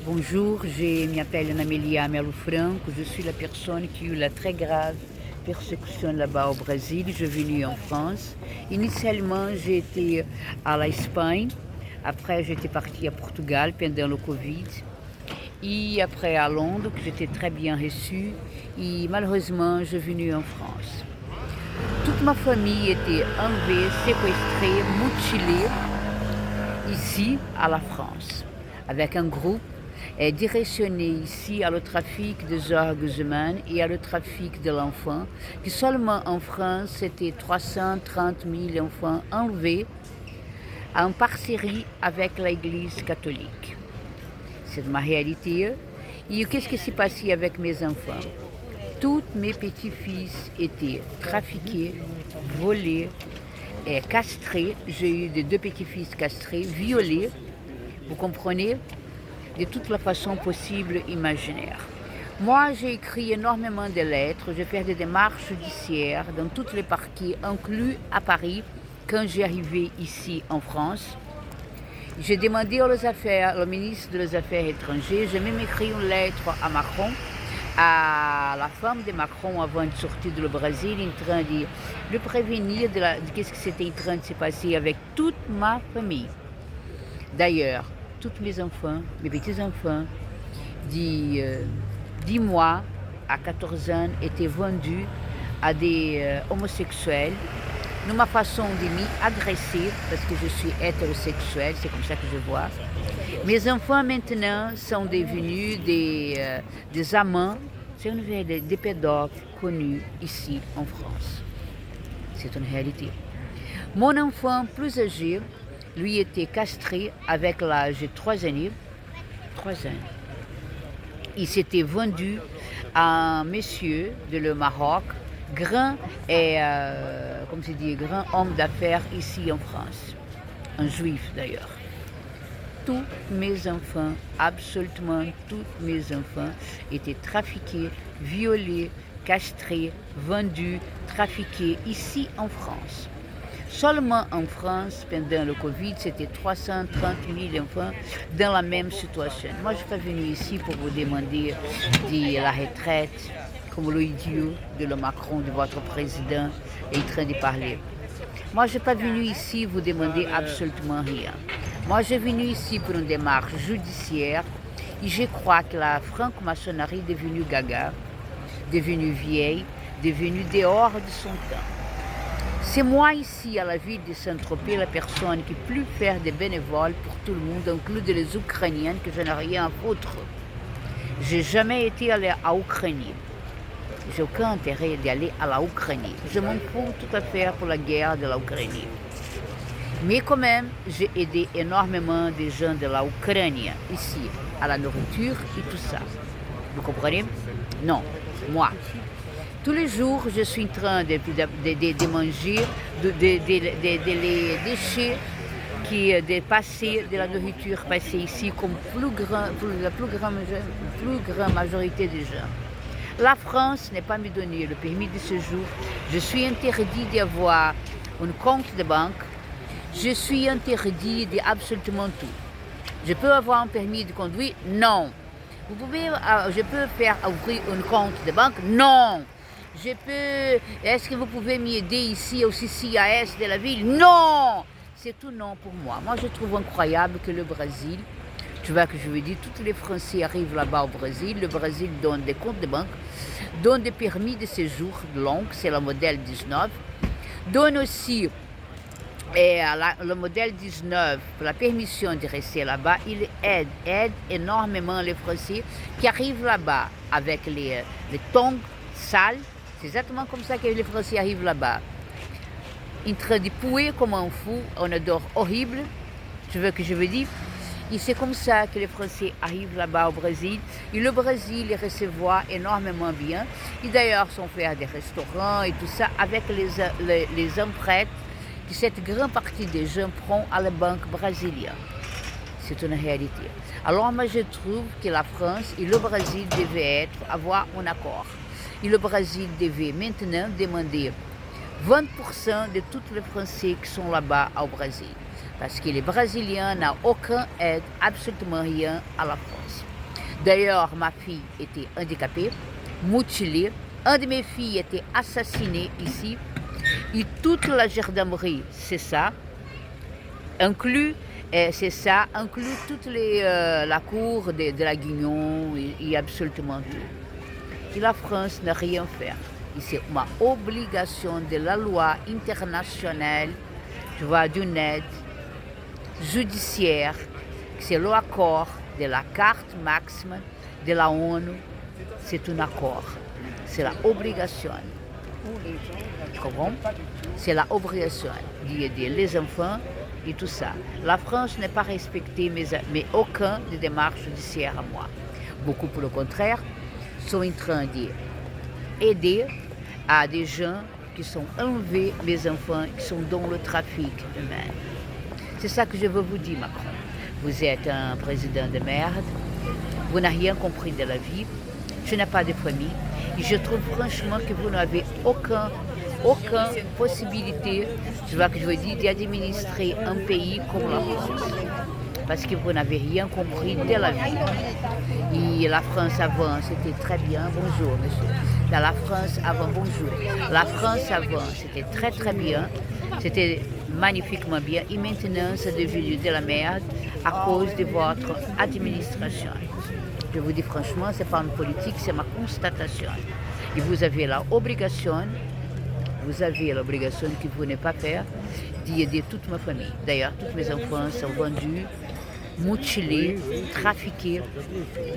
Bonjour, je m'appelle Amélia Melo Franco, je suis la personne qui a eu la très grave persécution là-bas au Brésil. Je suis venue en France. Initialement, j'étais à l'Espagne, après j'étais partie à Portugal pendant le Covid, et après à Londres, que j'étais très bien reçue, et malheureusement, je suis venue en France. Toute ma famille était enlevée, séquestrée, mutilée ici à la France, avec un groupe est directionné ici à le trafic des organes humains et à le trafic de l'enfant, qui seulement en France, c'était 330 000 enfants enlevés en parcerie avec l'Église catholique. C'est ma réalité. Et qu'est-ce qui s'est passé avec mes enfants? Tous mes petits-fils étaient trafiqués, volés et castrés. J'ai eu des deux petits-fils castrés, violés. Vous comprenez? De toute la façon possible imaginaire. Moi, j'ai écrit énormément de lettres, j'ai fait des démarches judiciaires dans toutes les parties, inclus à Paris, quand j'ai arrivé ici en France. J'ai demandé aux affaires, au ministre des Affaires étrangères, j'ai même écrit une lettre à Macron, à la femme de Macron avant de sortir du Brésil, en train de le prévenir de qu'est-ce qui s'était en train de se passer avec toute ma famille. D'ailleurs, tous mes enfants, mes petits-enfants, de 10 mois à 14 ans, étaient vendus à des homosexuels, de ma façon de m'agresser, parce que je suis hétérosexuelle, c'est comme ça que je vois. Mes enfants maintenant sont devenus des amants, c'est des pédophiles connus ici en France. C'est une réalité. Mon enfant plus âgé, lui était castré avec l'âge de 3 années. 3 ans. Il s'était vendu à un monsieur de le Maroc, grand et, comme c'est dit, grand homme d'affaires ici en France. Un juif d'ailleurs. Tous mes enfants, absolument tous mes enfants, étaient trafiqués, violés, castrés, vendus, trafiqués ici en France. Seulement en France, pendant le Covid, c'était 330 000 enfants dans la même situation. Moi, je ne suis pas venue ici pour vous demander de la retraite, comme l'idiot de le Macron, de votre président, est en train de parler. Moi, je ne suis pas venue ici vous demander absolument rien. Moi, je suis venue ici pour une démarche judiciaire et je crois que la franc-maçonnerie est devenue gaga, devenue vieille, devenue dehors de son temps. C'est moi ici à la ville de Saint-Tropez, la personne qui peut faire des bénévoles pour tout le monde, inclus les Ukrainiens, que je n'ai rien à foutre. Je n'ai jamais été allé à Ukraine. J'ai aucun intérêt d'aller à la Ukraine. Je m'en fous tout à fait pour la guerre de l'Ukraine. Mais quand même, j'ai aidé énormément des gens de la Ukraine ici, à la nourriture et tout ça. Vous comprenez? Non, moi. Tous les jours, je suis en train de manger les déchets de passer de la nourriture passée ici comme la plus grande majorité des gens. La France n'est pas me donné le permis de séjour. Je suis interdit d'avoir un compte de banque. Je suis interdit de absolument tout. Je peux avoir un permis de conduire? Non. Je peux faire ouvrir un compte de banque? Non. Est-ce que vous pouvez m'aider ici au CCAS de la ville? Non! C'est tout non pour moi. Moi, je trouve incroyable que le Brésil, tu vois que je veux dire, tous les Français arrivent là-bas au Brésil, le Brésil donne des comptes de banque, donne des permis de séjour longs, c'est le modèle 19, donne aussi le modèle 19, pour la permission de rester là-bas, il aide énormément les Français qui arrivent là-bas avec les tongs sales. C'est exactement comme ça que les Français arrivent là-bas. En train de pouer comme un fou, on odeur horrible, tu veux que je veux dire? Et c'est comme ça que les Français arrivent là-bas au Brésil. Et le Brésil les recevoir énormément bien. Et d'ailleurs, sont faire des restaurants et tout ça avec les emprunts que cette grande partie des gens prend à la banque brésilienne. C'est une réalité. Alors moi, je trouve que la France et le Brésil devaient avoir un accord. Et le Brésil devait maintenant demander 20% de tous les Français qui sont là-bas au Brésil. Parce que les Brésiliens n'ont aucune aide, absolument rien à la France. D'ailleurs, ma fille était handicapée, mutilée. Un de mes filles était assassiné ici. Et toute la gendarmerie, c'est ça. Inclus, c'est ça, inclut toute la cour de la Guignon et absolument tout. Et la France n'a rien fait. Et c'est ma obligation de la loi internationale, tu vois, d'une aide judiciaire, c'est l'accord de la carte maximum de la ONU, c'est un accord, c'est l'obligation. Tu comprends? C'est l'obligation d'aider les enfants et tout ça. La France n'a pas respecté mais aucun des démarches judiciaires à moi. Beaucoup, pour le contraire, sont en train d'aider à des gens qui sont enlevés, mes enfants, qui sont dans le trafic humain. C'est ça que je veux vous dire, Macron. Vous êtes un président de merde, vous n'avez rien compris de la vie, tu n'as pas de famille, et je trouve franchement que vous n'avez aucune possibilité, tu vois que je veux dire, d'administrer un pays comme la France. Parce que vous n'avez rien compris de la vie. Et la France avant, c'était très bien. Bonjour, monsieur. Dans la France avant, bonjour. La France avant, c'était très très bien. C'était magnifiquement bien. Et maintenant, c'est devenu de la merde à cause de votre administration. Je vous dis franchement, ce n'est pas une politique, c'est ma constatation. Et vous avez l'obligation que vous n'avez pas faire d'aider toute ma famille. D'ailleurs, tous mes enfants sont vendus, mutilés, trafiqués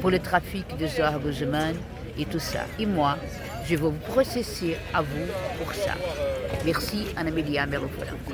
pour le trafic des organes humains et tout ça. Et moi, je vais vous processer à vous pour ça. Merci, Anna Emilia Merleau-Franco.